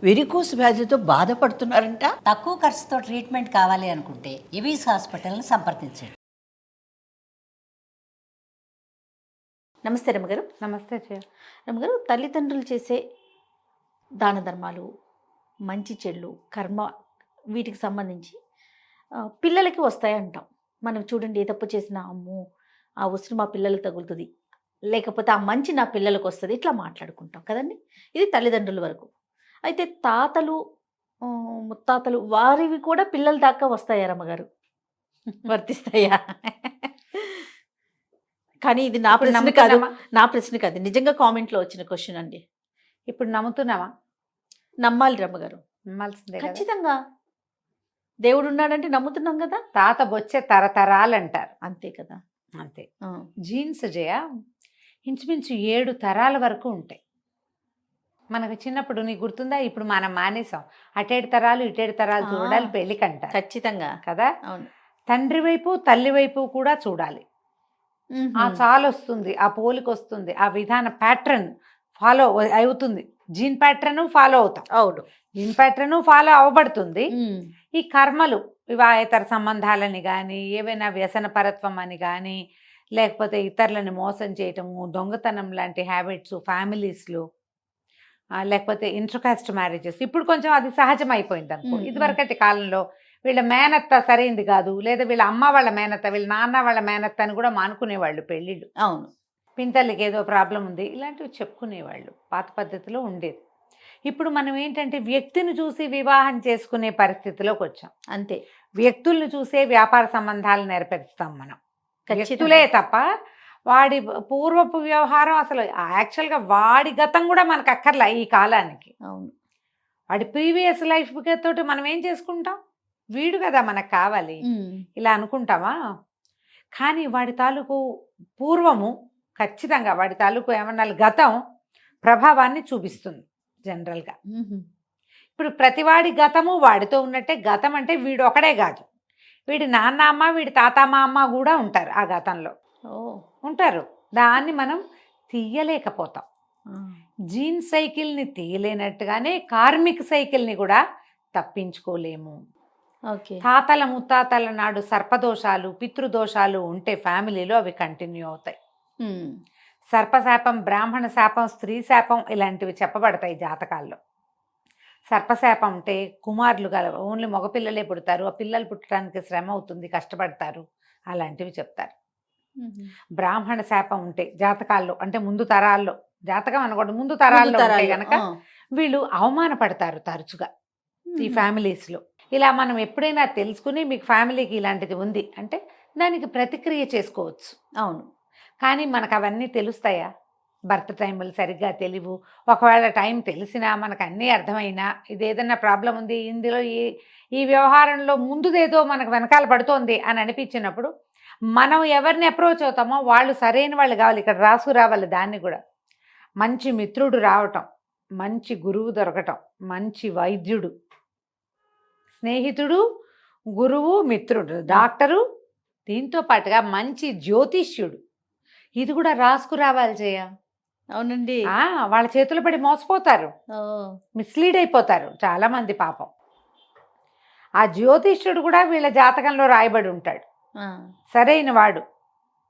Varicose వ్యాధితో బాధపడుతున్నారంట. తక్కువ ఖర్చుతో ట్రీట్మెంట్ కావాలి అనుకుంటే ఎవిస్ హాస్పిటల్ని సంప్రదించండి. నమస్తే రమ్మగారు. నమస్తే రమ్మగారు, తల్లిదండ్రులు చేసే దాన ధర్మాలు, మంచి చెడులు, కర్మ, వీటికి సంబంధించి పిల్లలకి వస్తాయి అంటాం. మనం చూడండి, ఏ తప్పు చేసినా అమ్మో ఆ ఉసురు మా పిల్లలకు తగులుతుంది, లేకపోతే ఆ మంచి నా పిల్లలకు వస్తుంది, ఇట్లా మాట్లాడుకుంటాం కదండి. ఇది తల్లిదండ్రుల వరకు. అయితే తాతలు, ముత్తాతలు, వారివి కూడా పిల్లల దాకా వస్తాయా రమ్మగారు? వర్తిస్తాయా? కానీ ఇది నా ప్రశ్న కాదు, నిజంగా కామెంట్లో వచ్చిన క్వశ్చన్ అండి. ఇప్పుడు నమ్ముతున్నావా? నమ్మాలి రమ్మగారు, నమ్మాల్సిందే. ఖచ్చితంగా. దేవుడు ఉన్నాడంటే నమ్ముతున్నాం కదా. తాత బొచ్చే తరతరాలు అంటారు, అంతే కదా. అంతే. జీన్స్ ఇంచుమించు 7 తరాల వరకు ఉంటాయి. మనకు చిన్నప్పుడు నీకు గుర్తుందా? ఇప్పుడు మనం మానేసాం. అటేడు తరాలు ఇటేడు తరాలు చూడాలి పెళ్ళికంట. ఖచ్చితంగా కదా. అవును. తండ్రి వైపు తల్లి వైపు కూడా చూడాలి. ఆ చాలు వస్తుంది, ఆ పోలిక వస్తుంది, ఆ విధాన ప్యాటర్న్ ఫాలో అవుతుంది. జీన్ ప్యాటర్న్ ఫాలో అవుతాం. అవును, జీన్ ప్యాటర్న్ ఫాలో అవ్వబడుతుంది. ఈ కర్మలు, వివాహేతర సంబంధాలని కానీ, ఏవైనా వ్యసన పరత్వం అని కానీ, లేకపోతే ఇతరులని మోసం చేయటము, దొంగతనం లాంటి హ్యాబిట్స్ ఫ్యామిలీస్లో, లేకపోతే ఇంటర్కాస్ట్ మ్యారేజెస్, ఇప్పుడు కొంచెం అది సహజం అయిపోయింది అనుకో. ఇదివరకటి కాలంలో వీళ్ళ మేనత్త సరైంది కాదు, లేదా వీళ్ళ అమ్మ వాళ్ళ మేనత్త, వీళ్ళ నాన్న వాళ్ళ మేనత్త అని కూడా మానుకునేవాళ్ళు పెళ్ళిళ్ళు. అవును. పింతలకి ఏదో ప్రాబ్లం ఉంది, ఇలాంటివి చెప్పుకునేవాళ్ళు. పాత పద్ధతిలో ఉండేది. ఇప్పుడు మనం ఏంటంటే వ్యక్తిని చూసి వివాహం చేసుకునే పరిస్థితిలోకి వచ్చాం. అంతే. వ్యక్తుల్ని చూసే వ్యాపార సంబంధాలు నెరవేరుస్తాం మనం. వ్యక్తులే తప్ప వాడి పూర్వపు వ్యవహారం అసలు యాక్చువల్గా వాడి గతం కూడా మనకు అక్కర్లే ఈ కాలానికి. అవును. వాడి ప్రీవియస్ లైఫ్ తోటి మనం ఏం చేసుకుంటాం? వీడు కదా మనకు కావాలి, ఇలా అనుకుంటామా? కానీ వాడి తాలూకు పూర్వము ఖచ్చితంగా, వాడి తాలూకు ఏమన్నా గతం ప్రభావాన్ని చూపిస్తుంది జనరల్గా. ఇప్పుడు ప్రతివాడి గతము వాడితో ఉన్నట్టే. గతం అంటే వీడు ఒకడే కాదు, వీడి నాన్న అమ్మ, వీడి తాతమ్మ అమ్మ కూడా ఉంటారు ఆ గతంలో. ఉంటారు. దాన్ని మనం తీయలేకపోతాం. జీన్ సైకిల్ని తీయలేనట్టుగానే కార్మిక్ సైకిల్ని కూడా తప్పించుకోలేము. తాతల ముత్తాతల నాడు సర్పదోషాలు, పితృదోషాలు ఉంటే ఫ్యామిలీలో అవి కంటిన్యూ అవుతాయి. సర్పశాపం, బ్రాహ్మణ శాపం, స్త్రీ శాపం ఇలాంటివి చెప్పబడతాయి జాతకాల్లో. సర్పశాపం అంటే కుమారులు ఓన్లీ మగపిల్లలే పుడతారు, ఆ పిల్లలు పుట్టడానికి శ్రమ అవుతుంది, కష్టపడతారు, అలాంటివి చెప్తారు. బ్రాహ్మణ శాపం ఉంటే జాతకాల్లో, అంటే ముందు తరాల్లో, జాతకం అనకూడదు, ముందు తరాల్లో ఉంటే కనుక వీళ్ళు అవమానపడతారు తరచుగా ఈ ఫ్యామిలీస్లో. ఇలా మనం ఎప్పుడైనా తెలుసుకుని మీకు ఫ్యామిలీకి ఇలాంటిది ఉంది అంటే దానికి ప్రతిక్రియ చేసుకోవచ్చు. అవును. కానీ మనకు అవన్నీ తెలుస్తాయా? బర్త్ టైములు సరిగ్గా తెలియవు. ఒకవేళ టైం తెలిసినా, మనకు అన్నీ అర్థమైనా, ఇది ఏదన్నా ప్రాబ్లం ఉంది ఇందులో, ఈ వ్యవహారంలో ముందుదేదో మనకు వెనకాల పడుతోంది అని అనిపించినప్పుడు మనం ఎవరిని అప్రోచ్ అవుతామో వాళ్ళు సరైన వాళ్ళు కావాలి. ఇక్కడ రాసు రావాలి. దాన్ని కూడా మంచి మిత్రుడు రావటం, మంచి గురువు దొరకటం, మంచి వైద్యుడు, స్నేహితుడు, గురువు, మిత్రుడు, డాక్టరు, దీంతో పాటుగా మంచి జ్యోతిష్యుడు, ఇది కూడా రాసుకు రావాలి చేయ. అవునండి. వాళ్ళ చేతులు పడి మోసపోతారు, మిస్లీడ్ అయిపోతారు చాలామంది పాపం. ఆ జ్యోతిష్యుడు కూడా వీళ్ళ జాతకంలో రాయబడి ఉంటాడు, సరైన వాడు.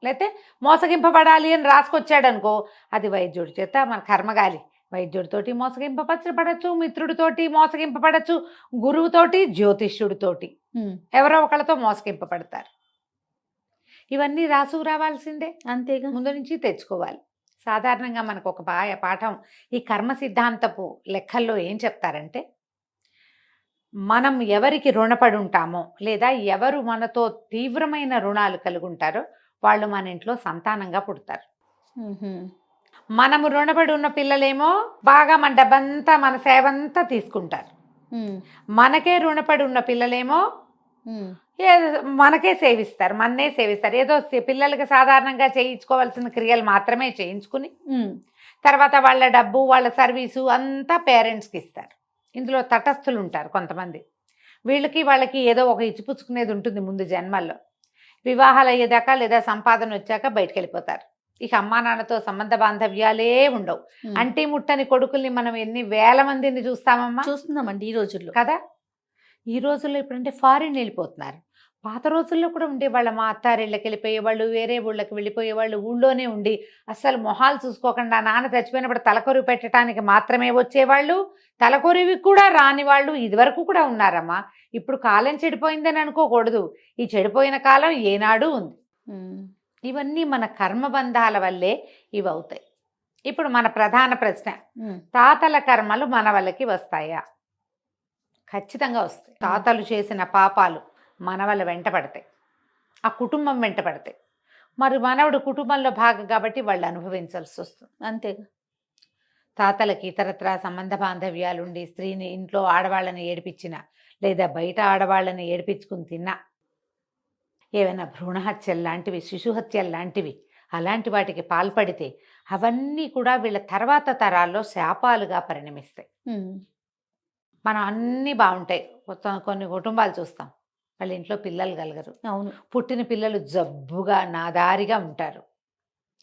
లేకపోతే మోసగింపబడాలి అని రాసుకొచ్చాడు అనుకో, అది వైద్యుడి చేత మన కర్మగాలి. వైద్యుడితోటి మోసగింపపరచబడచ్చు, మిత్రుడితోటి మోసగింపబడచ్చు, గురువుతోటి, జ్యోతిష్యుడితోటి, ఎవరో ఒకళ్ళతో మోసగింపబడతారు. ఇవన్నీ రాసుకు రావాల్సిందే, అంతేగా ముందు నుంచి తెచ్చుకోవాలి. సాధారణంగా మనకు ఒక పాఠం ఈ కర్మ సిద్ధాంతపు లెక్కల్లో ఏం చెప్తారంటే, మనం ఎవరికి రుణపడి ఉంటామో, లేదా ఎవరు మనతో తీవ్రమైన రుణాలు కలిగి ఉంటారో వాళ్ళు మన ఇంట్లో సంతానంగా పుడతారు. మనము రుణపడి ఉన్న పిల్లలేమో బాగా మన డబ్బంతా, మన సేవంతా తీసుకుంటారు. మనకే రుణపడి ఉన్న పిల్లలేమో మనకే సేవిస్తారు, మన్నే సేవిస్తారు. ఏదో పిల్లలకి సాధారణంగా చేయించుకోవాల్సిన క్రియలు మాత్రమే చేయించుకుని తర్వాత వాళ్ళ డబ్బు, వాళ్ళ సర్వీసు అంతా పేరెంట్స్కి ఇస్తారు. ఇందులో తటస్థులు ఉంటారు కొంతమంది. వాళ్ళకి ఏదో ఒక ఇచ్చిపుచ్చుకునేది ఉంటుంది ముందు జన్మల్లో. వివాహాలు అయ్యేదాకా లేదా సంపాదన వచ్చాక బయటకు వెళ్ళిపోతారు. ఇక అమ్మా నాన్నతో సంబంధ బాంధవ్యాలే ఉండవు. ఉమ్. అంటే ముట్టని కొడుకుల్ని మనం ఎన్ని వేల మందిని చూస్తామమ్మా చూస్తున్నామండి ఈ రోజుల్లో. కదా. ఈ రోజుల్లో ఇప్పుడంటే ఫారిన్ వెళ్ళిపోతున్నారు. పాత రోజుల్లో కూడా ఉండేవాళ్ళ, మా అత్తారిళ్ళకి వెళ్ళిపోయేవాళ్ళు, వేరే ఊళ్ళకి వెళ్ళిపోయేవాళ్ళు, ఊళ్ళోనే ఉండి అస్సలు మొహాలు చూసుకోకుండా నాన్న చచ్చిపోయినప్పుడు తలకొరివి పెట్టడానికి మాత్రమే వచ్చేవాళ్ళు, తలకొరివి కూడా రాని వాళ్ళు ఇదివరకు కూడా ఉన్నారమ్మా. ఇప్పుడు కాలం చెడిపోయిందని అనుకోకూడదు. ఈ చెడిపోయిన కాలం ఏనాడు ఉంది. ఉమ్. ఇవన్నీ మన కర్మబంధాల వల్లే ఇవి అవుతాయి. ఇప్పుడు మన ప్రధాన ప్రశ్న, ఉమ్. తాతల కర్మలు మన వాళ్ళకి వస్తాయా? ఖచ్చితంగా వస్తాయి. తాతలు చేసిన పాపాలు మన వాళ్ళ వెంట పడతాయి, ఆ కుటుంబం వెంట పడతాయి. మరి మనవడు కుటుంబంలో భాగం కాబట్టి వాళ్ళు అనుభవించాల్సి వస్తుంది. అంతేగా. తాతలకి ఇతరత్రా సంబంధ బాంధవ్యాలుండి స్త్రీని ఇంట్లో ఆడవాళ్ళని ఏడిపించిన, లేదా బయట ఆడవాళ్ళని ఏడిపించుకుని తిన్నా, ఏవైనా భ్రూణహత్యలు లాంటివి, శిశుహత్యలు లాంటివి, అలాంటి వాటికి పాల్పడితే అవన్నీ కూడా వీళ్ళ తర్వాత తరాల్లో శాపాలుగా పరిణమిస్తాయి. ఉమ్. మనం అన్నీ బాగుంటాయి, కొన్ని కుటుంబాలు చూస్తాం వాళ్ళ ఇంట్లో పిల్లలు కలగరు, అవును. పుట్టిన పిల్లలు జబ్బుగా నాదారిగా ఉంటారు.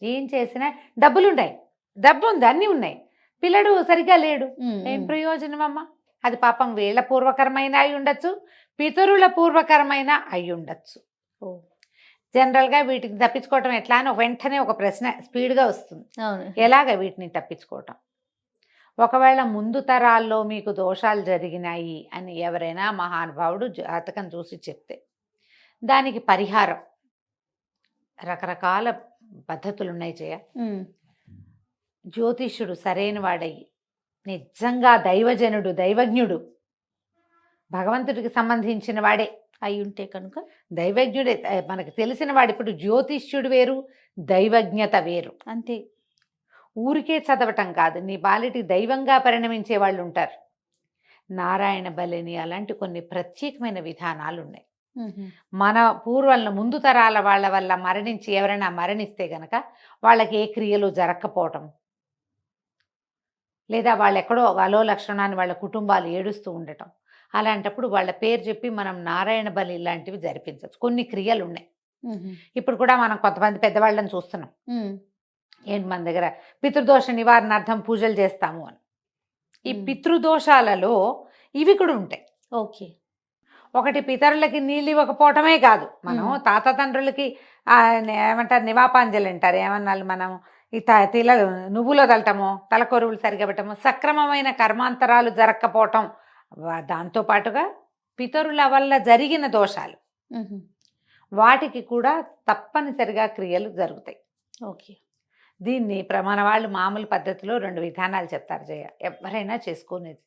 ఏం చేసినా డబ్బులున్నాయి, డబ్బు ఉంది, అన్నీ ఉన్నాయి, పిల్లడు సరిగ్గా లేడు. ఉమ్. ఏం ఉమ్. ప్రయోజనం అమ్మా? అది పాపం వీళ్ళ పూర్వకరమైన అయి ఉండొచ్చు, పితరుల పూర్వకరమైన అయి ఉండొచ్చు. ఓ. జనరల్గా వీటిని తప్పించుకోవటం ఎట్లా అని వెంటనే ఒక ప్రశ్న స్పీడ్గా వస్తుంది, అవును. ఎలాగ వీటిని తప్పించుకోవటం? ఒకవేళ ముందు తరాల్లో మీకు దోషాలు జరిగినాయి అని ఎవరైనా మహానుభావుడు జాతకం చూసి చెప్తే దానికి పరిహారం రకరకాల పద్ధతులు ఉన్నాయి చేయ. ఉమ్. జ్యోతిష్యుడు సరైన వాడయ్యి, నిజంగా దైవజనుడు, దైవజ్ఞుడు, భగవంతుడికి సంబంధించిన వాడే అయి ఉంటే కనుక దైవజ్ఞుడే, మనకు తెలిసిన వాడు. ఇప్పుడు జ్యోతిష్యుడు వేరు, దైవజ్ఞత వేరు. అంతే. ఊరికే చదవటం కాదు, నీ బాలిటికి దైవంగా పరిణమించే వాళ్ళు ఉంటారు. నారాయణ బలిని అలాంటి కొన్ని ప్రత్యేకమైన విధానాలు ఉన్నాయి. ఉహు. మన పూర్వల ముందు తరాల వాళ్ళ వల్ల మరణించి ఎవరైనా మరణిస్తే గనక వాళ్ళకి ఏ క్రియలు జరగకపోవటం, లేదా వాళ్ళు ఎక్కడో అలో లక్షణాన్ని వాళ్ళ కుటుంబాలు ఏడుస్తూ ఉండటం, అలాంటప్పుడు వాళ్ళ పేరు చెప్పి మనం నారాయణ బలి ఇలాంటివి జరిపించవచ్చు. కొన్ని క్రియలు ఉన్నాయి. ఉహు. ఇప్పుడు కూడా మనం కొంతమంది పెద్దవాళ్ళని చూస్తున్నాం, ఉమ్. ఏంటి మన దగ్గర పితృదోష నివారణార్థం పూజలు చేస్తాము అని. ఈ పితృదోషాలలో ఇవి కూడా ఉంటాయి. ఓకే. ఒకటి పితరులకి నీళ్ళు ఇవ్వకపోవటమే కాదు, మనం తాత తండ్రులకి ఏమంటారు నివాపాంజలి అంటారు, ఏమన్నాళ్ళు మనం ఈ తిలలు నువ్వులో తలటము, తలకొరువులు సరిగా పెట్టము, సక్రమమైన కర్మాంతరాలు జరగకపోవటం, దాంతోపాటుగా పితరుల వల్ల జరిగిన దోషాలు, ఉహు. వాటికి కూడా తప్పనిసరిగా క్రియలు జరుగుతాయి. ఓకే. దీన్ని మన వాళ్ళు మామూలు పద్ధతిలో 2 విధానాలు చెప్తారు జయ, ఎవరైనా చేసుకునేది.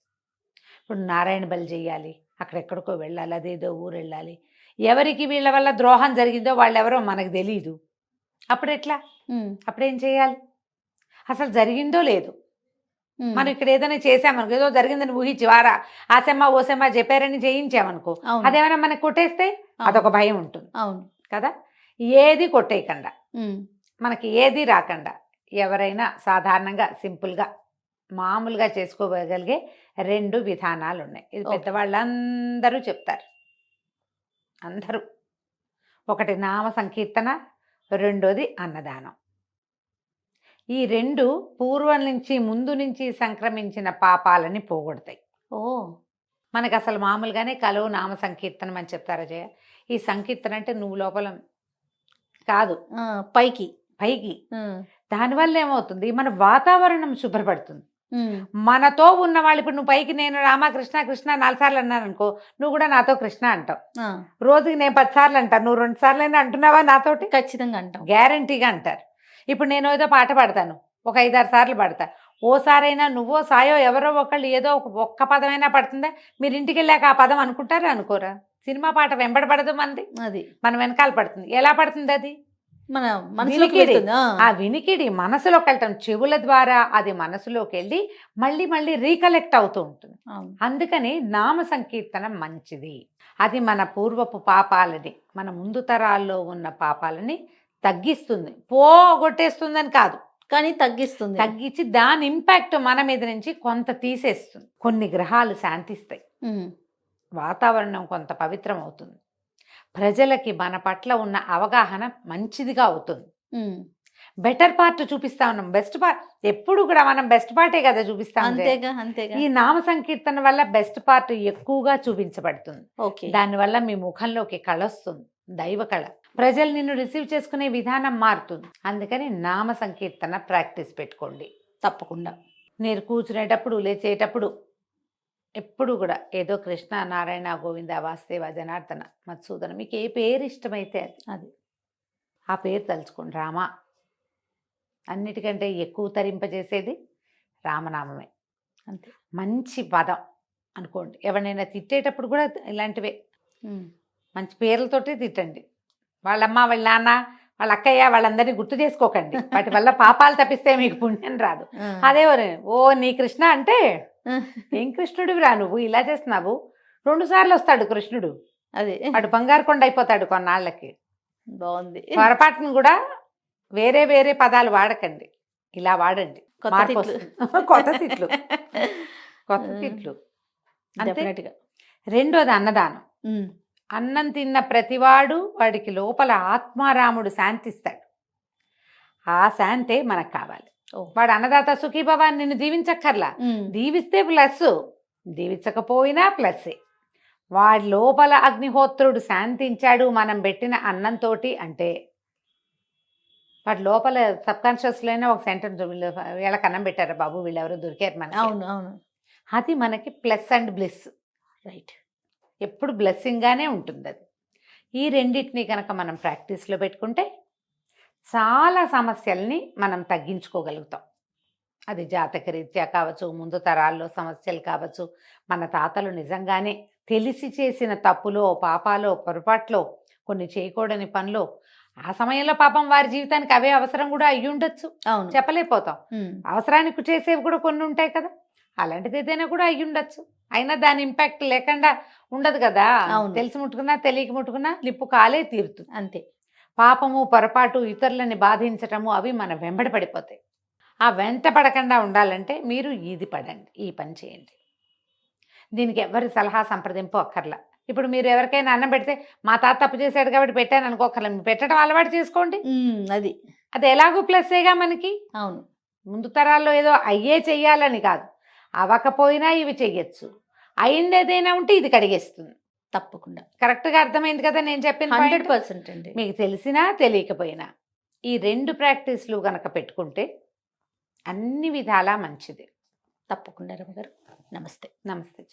ఇప్పుడు నారాయణ బలి చేయాలి, అక్కడెక్కడికో వెళ్ళాలి, అదేదో ఊరు వెళ్ళాలి, ఎవరికి వీళ్ళ వల్ల ద్రోహం జరిగిందో వాళ్ళెవరో మనకు తెలియదు, అప్పుడు ఎట్లా? అప్పుడేం చేయాలి? అసలు జరిగిందో లేదు, మనం ఇక్కడ ఏదైనా చేసామనుకో, ఏదో జరిగిందని ఊహించి వారా ఆసెమ్మ ఓసెమ్మ చెప్పారని చేయించామనుకో, అదేమైనా మనకు కొట్టేస్తే అదొక భయం ఉంటుంది. అవును కదా. ఏది కొట్టేయకుండా, మనకి ఏది రాకుండా, ఎవరైనా సాధారణంగా సింపుల్గా మామూలుగా చేసుకోగలిగే 2 విధానాలు ఉన్నాయి. ఇది పెద్దవాళ్ళందరూ చెప్తారు, అందరూ. ఒకటి నామ సంకీర్తన, రెండోది అన్నదానం. ఈ 2 పూర్వం నుంచి ముందు నుంచి సంక్రమించిన పాపాలని పోగొడతాయి. ఓ. మనకు అసలు మామూలుగానే కలువు నామ సంకీర్తనం అని చెప్తారా జయ. ఈ సంకీర్తన అంటే నువ్వు లోపల కాదు, పైకి పైకి. దానివల్ల ఏమవుతుంది, మన వాతావరణం శుభ్రపడుతుంది. మనతో ఉన్న వాళ్ళు, ఇప్పుడు నువ్వు పైకి నేను రామకృష్ణ కృష్ణ 4 సార్లు అన్నాను అనుకో, నువ్వు కూడా నాతో కృష్ణ అంటావు. రోజుకి నేను 10 సార్లు అంటాను, నువ్వు 2 సార్లు అయినా అంటున్నావా నాతోటి? ఖచ్చితంగా అంటాం, గ్యారంటీగా అంటారు. ఇప్పుడు నేను ఏదో పాట పాడతాను, ఒక 5-6 సార్లు పాడతా, ఓసారైనా నువ్వో సాయో ఎవరో ఒకళ్ళు ఏదో ఒక్క పదమైనా పడుతుందా? మీరు ఇంటికి వెళ్ళాక ఆ పదం అనుకుంటారా అనుకోరా? సినిమా పాట వెంబడపడదు మనది, అది మన వెనకాల పడుతుంది. ఎలా పడుతుంది? అది మన ఆ వినికిడి మనసులోకి వెళ్ళటం, చెవుల ద్వారా అది మనసులోకి వెళ్ళి మళ్ళీ మళ్ళీ రీకలెక్ట్ అవుతూ ఉంటుంది. అందుకని నామ సంకీర్తనం మంచిది. అది మన పూర్వపు పాపాలని, మన ముందు తరాల్లో ఉన్న పాపాలని తగ్గిస్తుంది, పోగొట్టేస్తుందని కాదు, కానీ తగ్గిస్తుంది. తగ్గించి దాని ఇంపాక్ట్ మన మీద నుంచి కొంత తీసేస్తుంది. కొన్ని గ్రహాలు శాంతిస్తాయి, వాతావరణం కొంత పవిత్రం అవుతుంది, ప్రజలకి మన పట్ల ఉన్న అవగాహన మంచిదిగా అవుతుంది. బెటర్ పార్ట్ చూపిస్తా ఉన్నాం. బెస్ట్ పార్ట్ ఎప్పుడు కూడా మనం బెస్ట్ పార్టే కదా చూపిస్తాం. అంతేగా ఈ నామ సంకీర్తన వల్ల బెస్ట్ పార్ట్ ఎక్కువగా చూపించబడుతుంది. ఓకే. దానివల్ల మీ ముఖంలోకి కళ వస్తుంది, దైవ కళ. ప్రజలు నిన్ను రిసీవ్ చేసుకునే విధానం మారుతుంది. అందుకని నామ సంకీర్తన ప్రాక్టీస్ పెట్టుకోండి తప్పకుండా. మీరు కూర్చునేటప్పుడు, లేచేటప్పుడు ఎప్పుడు కూడా ఏదో కృష్ణ, నారాయణ, గోవింద, వాసుదేవ, జనార్దన, మధుసూదన, మీకు ఏ పేరు ఇష్టమైతే అది ఆ పేరు తలుచుకోండి. రామ. అన్నిటికంటే ఎక్కువ తరింపజేసేది రామనామమే. అంతే. మంచి పదం అనుకోండి. ఎవరినైనా తిట్టేటప్పుడు కూడా ఇలాంటివే మంచి పేర్లతోటే తిట్టండి. వాళ్ళమ్మ, వాళ్ళ నాన్న, వాళ్ళ అక్కయ్య, వాళ్ళందరినీ గుర్తు చేసుకోకండి. వాటి వల్ల పాపాలు తప్పిస్తే మీకు పుణ్యం రాదు. అదే ఓ నీ కృష్ణ అంటే ఏం కృష్ణుడివి రా నువ్వు, ఇలా చేస్తున్నావు. 2 సార్లు వస్తాడు కృష్ణుడు. అదే వాడు బంగారు కొండ అయిపోతాడు కొన్నాళ్ళకి. బాగుంది. పొరపాటును కూడా వేరే వేరే పదాలు వాడకండి, ఇలా వాడండి. కొత్త తిట్లు అంతే. రెండోది అన్నదానం. అన్నం తిన్న ప్రతివాడు వాడికి లోపల ఆత్మారాముడు శాంతిస్తాడు. ఆ శాంతే మనకు కావాలి. వాడు అన్నదాత సుఖీభవ నిన్ను దీవించక్కర్లా, దీవిస్తే ప్లస్, దీవించకపోయినా ప్లస్సే. వాడి లోపల అగ్నిహోత్రుడు శాంతించాడు మనం పెట్టిన అన్నంతో అంటే వాటి లోపల సబ్కాన్షియస్లోనే ఒక సెంటెన్స్, వీళ్ళకి అన్నం పెట్టారా బాబు, వీళ్ళెవరో దొరికారు మనకి. అవును. అది మనకి ప్లస్ అండ్ బ్లిస్. రైట్. ఎప్పుడు బ్లెస్సింగ్గానే ఉంటుంది అది. ఈ రెండింటినీ కనుక మనం ప్రాక్టీస్లో పెట్టుకుంటే చాలా సమస్యల్ని మనం తగ్గించుకోగలుగుతాం. అది జాతక రీత్యా కావచ్చు, ముందు తరాల్లో సమస్యలు కావచ్చు, మన తాతలు నిజంగానే తెలిసి చేసిన తప్పులో, పాపాలో, పొరపాట్లో, కొన్ని చేయకూడని పనిలో, ఆ సమయంలో పాపం వారి జీవితానికి అవే అవసరం కూడా అయ్యి ఉండొచ్చు. అవును. చెప్పలేకపోతాం. అవసరానికి చేసేవి కూడా కొన్ని ఉంటాయి కదా, అలాంటిది ఏదైనా కూడా అయ్యి ఉండొచ్చు. అయినా దాని ఇంపాక్ట్ లేకుండా ఉండదు కదా. తెలిసి ముట్టుకున్నా తెలియక ముట్టుకున్నా నిప్పు కాలే తీరుతుంది. అంతే. పాపము, పొరపాటు, ఇతరులని బాధించటము అవి మన వెంబడి పడిపోతాయి. ఆ వెంట పడకుండా ఉండాలంటే మీరు ఇది పడండి, ఈ పని చేయండి. దీనికి ఎవరి సలహా సంప్రదింపు అక్కర్లా. ఇప్పుడు మీరు ఎవరికైనా అన్నం పెడితే మా తాత తప్పు చేశాడు కాబట్టి పెట్టాను అనుకోకర్లా, మీరు పెట్టడం అలవాటు చేసుకోండి. అది ఎలాగో ప్లస్సేగా మనకి. అవును. ముందు తరాల్లో ఏదో అయ్యే చెయ్యాలని కాదు, అవ్వకపోయినా ఇవి చెయ్యొచ్చు, అయింది ఏదైనా ఉంటే ఇది కడిగేస్తుంది. తప్పకుండా. కరెక్ట్గా అర్థమైంది కదా నేను చెప్పిన 100% అండి. మీకు తెలిసినా తెలియకపోయినా ఈ 2 ప్రాక్టీస్లు కనుక పెట్టుకుంటే అన్ని విధాలా మంచిది. తప్పకుండా రమగారు. నమస్తే. నమస్తే.